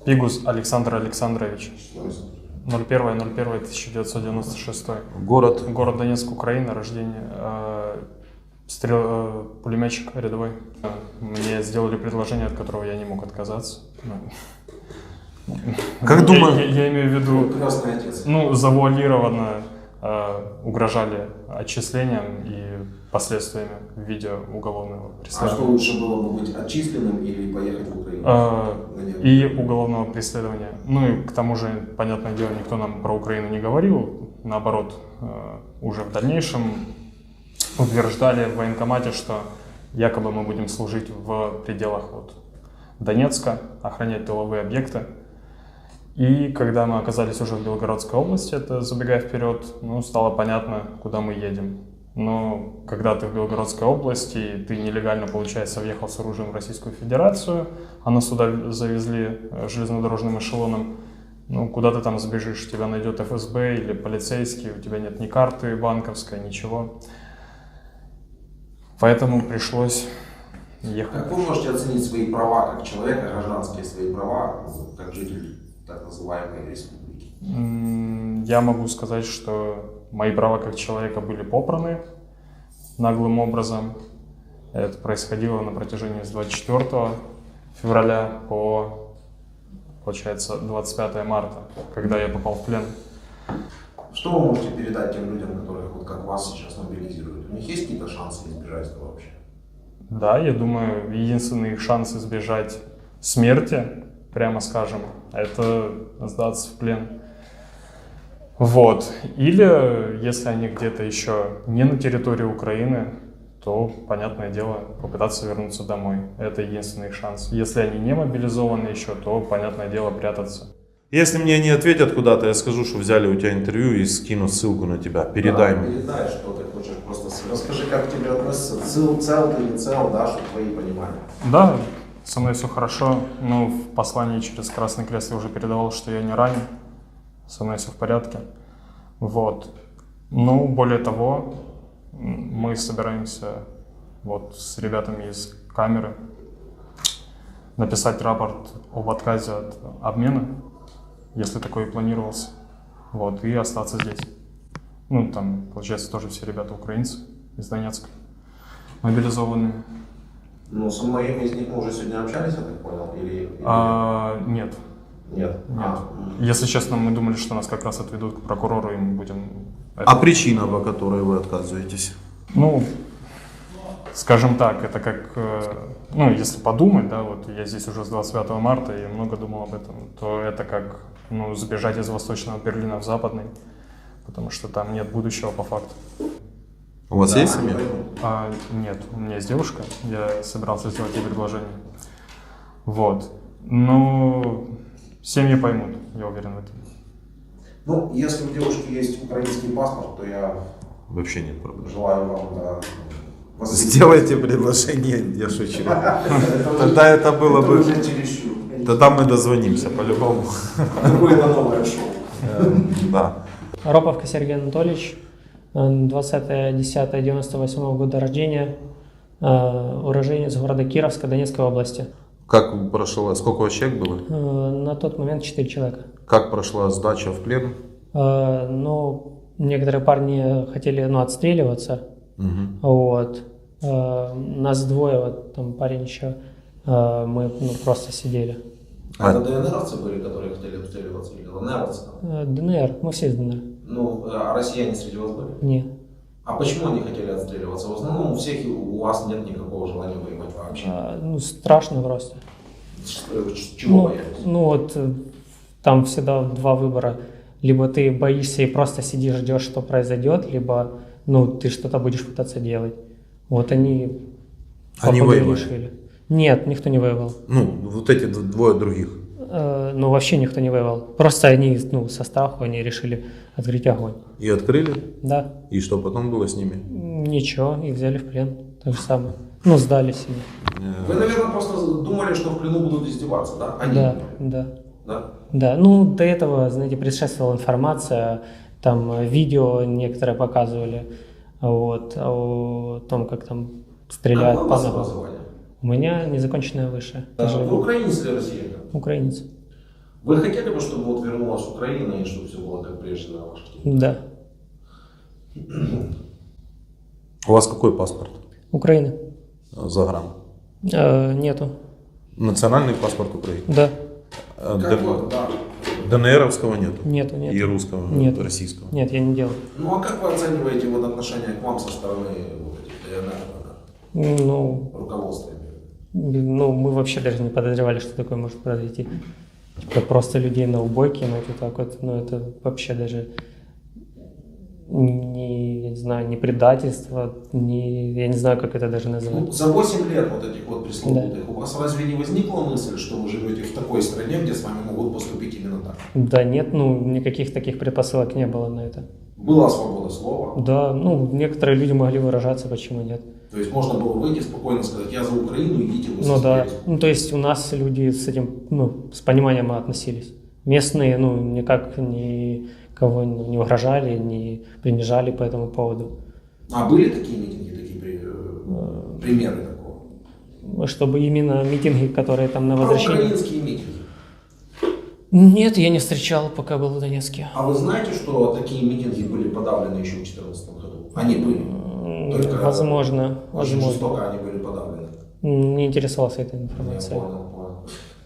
Пигус Александр Александрович. 01.01.1996. Город Донецк, Украина, рождение. Пулеметчик рядовой. Мне сделали предложение, от которого я не мог отказаться. Как думаю? Я имею в виду, завуалированно угрожали отчислением и последствиями в виде уголовного преследования. А что лучше было бы быть отчисленным или поехать в Украину? И уголовного преследования. Ну и к тому же, понятное дело, никто нам про Украину не говорил. Наоборот, уже в дальнейшем утверждали в военкомате, что якобы мы будем служить в пределах Донецка, охранять тыловые объекты. И когда мы оказались уже в Белгородской области, это забегая вперед, стало понятно, куда мы едем. Но когда ты в Белгородской области, ты нелегально, получается, въехал с оружием в Российскую Федерацию, а нас сюда завезли железнодорожным эшелоном, куда ты там сбежишь? Тебя найдет ФСБ или полицейский, у тебя нет ни карты банковской, ничего. Поэтому пришлось ехать. Как вы можете оценить свои права как человека, гражданские свои права, как житель так называемой республики? Я могу сказать, что мои права как человека были попраны наглым образом. Это происходило на протяжении с 24 февраля по, получается, 25 марта, когда я попал в плен. Что вы можете передать тем людям, которых, как вас, сейчас мобилизируют? У них есть какие-то шансы избежать этого вообще? Да, я думаю, единственный их шанс избежать смерти, прямо скажем, это сдаться в плен. Или, если они где-то еще не на территории Украины, то, понятное дело, попытаться вернуться домой. Это единственный их шанс. Если они не мобилизованы еще, то, понятное дело, прятаться. Если мне не ответят куда-то, я скажу, что взяли у тебя интервью и скину ссылку на тебя. Передай мне. Передай, что ты хочешь. Просто расскажи, как к тебе относятся. Цел ты, не цел, да, чтобы твои понимания. Да, со мной все хорошо. В послании через Красный Крест я уже передавал, что я не ранен. Со мной все в порядке. Более того, мы собираемся с ребятами из камеры написать рапорт об отказе от обмена, если такой и планировался, и остаться здесь. Там, получается, тоже все ребята украинцы из Донецка, мобилизованные. Со многими из них мы уже сегодня общались, я так понял? Нет. Нет. Если честно, мы думали, что нас как раз отведут к прокурору, и мы будем... А причина, по которой вы отказываетесь? Скажем так, это как, если подумать, я здесь уже с 25 марта и много думал об этом, то это как, сбежать из Восточного Берлина в Западный, потому что там нет будущего по факту. У вас есть семья? Нет, у меня есть девушка, я собирался сделать ей предложение. Семьи поймут, я уверен в этом. Если у девушки есть украинский паспорт, то я вообще нет проблем. Желаю вам, Сделайте предложение, я шучу. Тогда это было бы... Тогда мы дозвонимся по-любому. Какое-то новое шоу. Да. Роповка Сергей Анатольевич, 20.10.98 года рождения, уроженец города Кировска, Донецкой области. Как прошла, сколько у вас человек было? На тот момент 4 человека. Как прошла сдача в плен? Некоторые парни хотели отстреливаться. Нас двое, там парень еще, мы просто сидели. Это ДНРовцы были, которые хотели обстреливаться, или ЛНРовцы? ДНР, мы все из ДНР. А россияне среди вас были? Нет. А почему они хотели отстреливаться? В основном у всех у вас нет никакого желания воевать вообще. Страшно просто. Чего боялись? Там всегда два выбора. Либо ты боишься и просто сидишь, ждешь, что произойдет, либо ты что-то будешь пытаться делать. Они воевали? Решили. Нет, никто не воевал. Эти двое других? Вообще никто не воевал. Просто они, со страху они решили открыть огонь. И открыли? Да. И что потом было с ними? Ничего, их взяли в плен. То же самое. Сдались им. Вы, наверное, просто думали, что в плену будут издеваться, да? Да. Да? Да, до этого, знаете, предшествовала информация, там видео некоторые показывали, о том, как там стреляют по ногам. У меня незаконченное высшее. Вы украинец или россиянин? Украинец. Вы хотели бы, чтобы вот вернулась Украина и чтобы все было как прежде на ваших территориях? Да. У вас какой паспорт? Украина? Загран. Нету. Национальный паспорт Украины? Да. Как вот, да. ДНРовского нету? Нету, нету. И русского? Нет. Российского? Нет, я не делаю. Ну а как вы оцениваете вот отношение к вам со стороны вот этих ДНР, Ну, руководства? ну, мы вообще даже не подозревали, что такое может произойти. Типа просто людей на убой кинуть вот так вот, ну это вообще даже не, я не знаю, не предательство, не, я не знаю, как это даже Ну, назвать. за 8 лет вот этих вот пресловутых, у вас разве не возникла мысль, что вы живете в такой стране, где с вами могут поступить именно так? Да нет, ну никаких таких предпосылок не было на это. Была свобода слова, Да, ну некоторые люди могли выражаться, почему нет. то есть можно было выйти спокойно сказать, я за Украину, идите вы Ну да, состоитесь. ну то есть у нас люди с этим, ну, с пониманием относились. Местные, ну, никак никого не угрожали, не принижали по этому поводу. А были такие митинги, такие примеры такого? Чтобы именно митинги, которые там на возвращение... Украинские митинги. Нет, я не встречал, пока был в Донецке. А вы знаете, что такие митинги были подавлены еще в 2014 году? Они были. Только Возможно, очень возможно. жестоко они были подавлены. Не интересовался этой Я информацией. понял.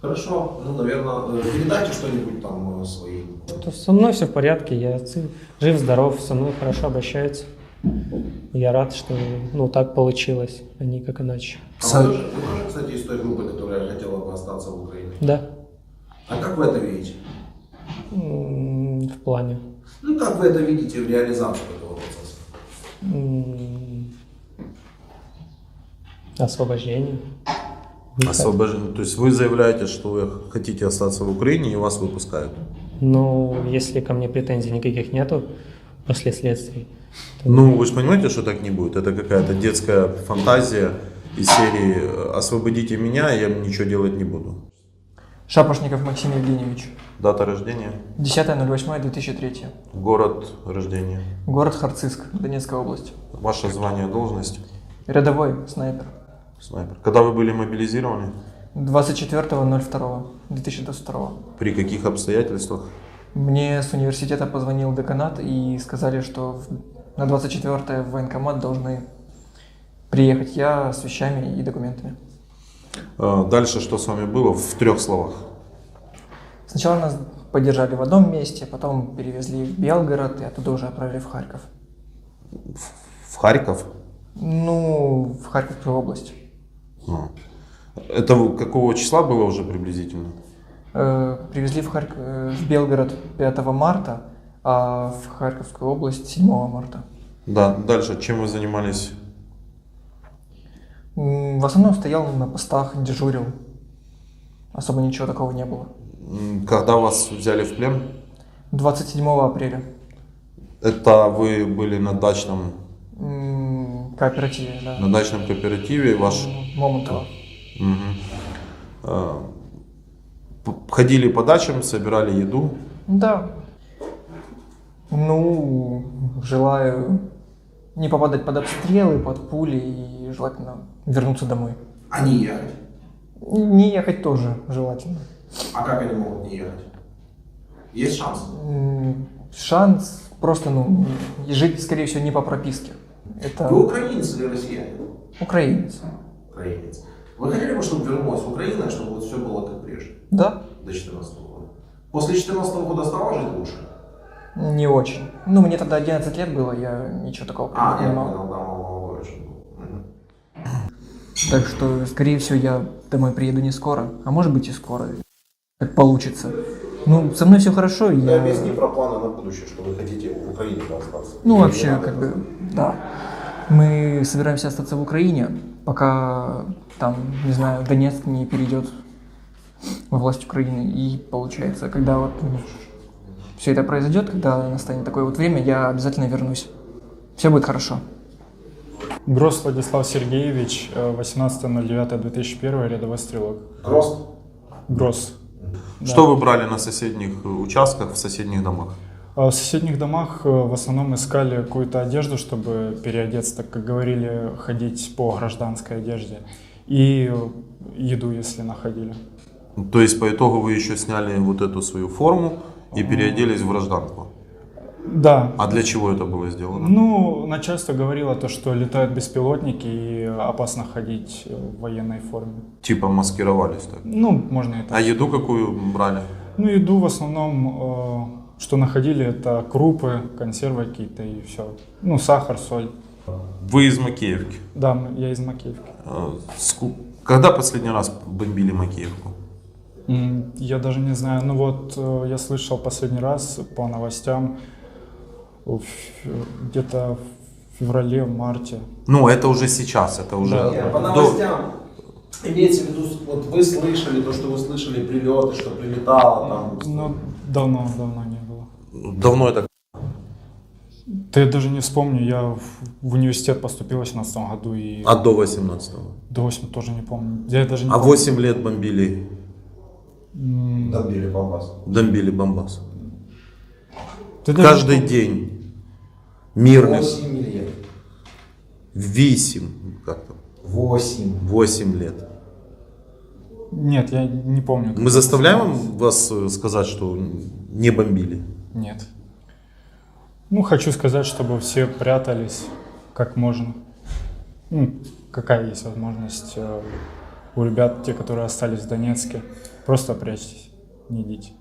Хорошо, ну, наверное, передайте что-нибудь там своим. То со мной все в порядке, я жив-здоров, со мной хорошо обращаются. Я рад, что ну так получилось, а не как иначе. А вы тоже, кстати, из той группы, которая хотела бы остаться в Украине? Да, А как вы это видите? в плане. Ну, как вы это видите в реализации этого процесса? Освобождение. Освобождение. То есть вы заявляете, что вы хотите остаться в Украине и вас выпускают? Ну, если ко мне претензий никаких нету после следствий. то- Ну, вы же понимаете, что так не будет. Это какая-то детская фантазия из серии «Освободите меня, я ничего делать не буду». Шапошников Максим Евгеньевич. Дата рождения, 10.08.2003. город рождения, Город Харциск, Донецкая область. ваше звание, должность, Рядовой снайпер. снайпер. Когда вы были мобилизированы? 24.02.2022. При каких обстоятельствах? Мне с университета позвонил деканат и сказали, что на 24 в военкомат должны приехать я с вещами и документами. Дальше что с вами было в 3 словах? Сначала нас поддержали в одном месте, потом перевезли в Белгород и оттуда уже отправили в Харьков. В Харьков? Ну, в Харьковскую область. Это какого числа было уже приблизительно? Привезли в Белгород 5 марта, а в Харьковскую область 7 марта. Да, дальше. Чем вы занимались? В основном стоял на постах, дежурил. Особо ничего такого не было. Когда вас взяли в плен? 27 апреля. Это вы были на дачном, Кооперативе, да. на дачном кооперативе, ваш... Момонтово. Ходили по дачам, собирали еду. Да. Ну, желаю не попадать под обстрелы, под пули и желательно вернуться домой. А не ехать? Не ехать тоже желательно. А как они могут не ехать? Есть шанс? Шанс просто, ну, жить, скорее всего, не по прописке. Это Вы украинец или россиянин? украинец. Украинец. Вы хотели бы, чтобы вернулась Украина, и чтобы вот все было как прежде? Да? До 2014 года. После 2014 года стало жить лучше? Не очень. Ну, мне тогда 11 лет было, я ничего такого А, не я понимал. понял, да, молодой очень был. Так что, скорее всего, я домой приеду не скоро, а может быть и скоро, как получится. Ну, со мной все хорошо, Ты я... объясни про планы на будущее, что вы хотите в Украине остаться. Ну, вообще, как бы, да. Мы собираемся остаться в Украине, пока там, не знаю, Донецк не перейдет во власть Украины. И получается, когда вот все это произойдет, когда настанет такое вот время, я обязательно вернусь. Все будет хорошо. Гроз Владислав Сергеевич, 18.09.2001, рядовой стрелок. Рост? Гроз. Что вы брали на соседних участках, в соседних домах? В соседних домах в основном искали какую-то одежду, чтобы переодеться, так как говорили, ходить по гражданской одежде. И еду, если находили. То есть по итогу вы еще сняли вот эту свою форму и переоделись в гражданку. Да. А для чего это было сделано? Ну, начальство говорило то, что летают беспилотники и опасно ходить в военной форме. Типа маскировались так. Ну, можно и А так. еду какую брали? Ну, еду в основном, что находили, это крупы, консервы какие-то и все. Ну, сахар, соль. Вы из Макеевки. Да, я из Макеевки. Когда последний раз бомбили Макеевку? Я даже не знаю. Ну вот, я слышал последний раз по новостям где-то в феврале, марте. Ну, это уже сейчас, это уже... Да. По новостям имеется в виду, вот вы слышали то, что вы слышали, прилеты, что прилетало там. Ну, давно не было. Давно это... Да я даже не вспомню, я в университет поступил в 2018 году и А до 18-го? до 8 тоже не помню. Я даже не А помню. 8 лет бомбили? Добили Бомбас. Бомбили Бомбас. Ты даже Каждый день. Мирных. 8 лет. 8. Как там? 8. 8 лет. Нет, я не помню. Мы заставляем вас сказать, что не бомбили? Нет. Ну, хочу сказать, чтобы все прятались как можно. Ну, какая есть возможность у ребят, те, которые остались в Донецке. Просто прячьтесь, не идите.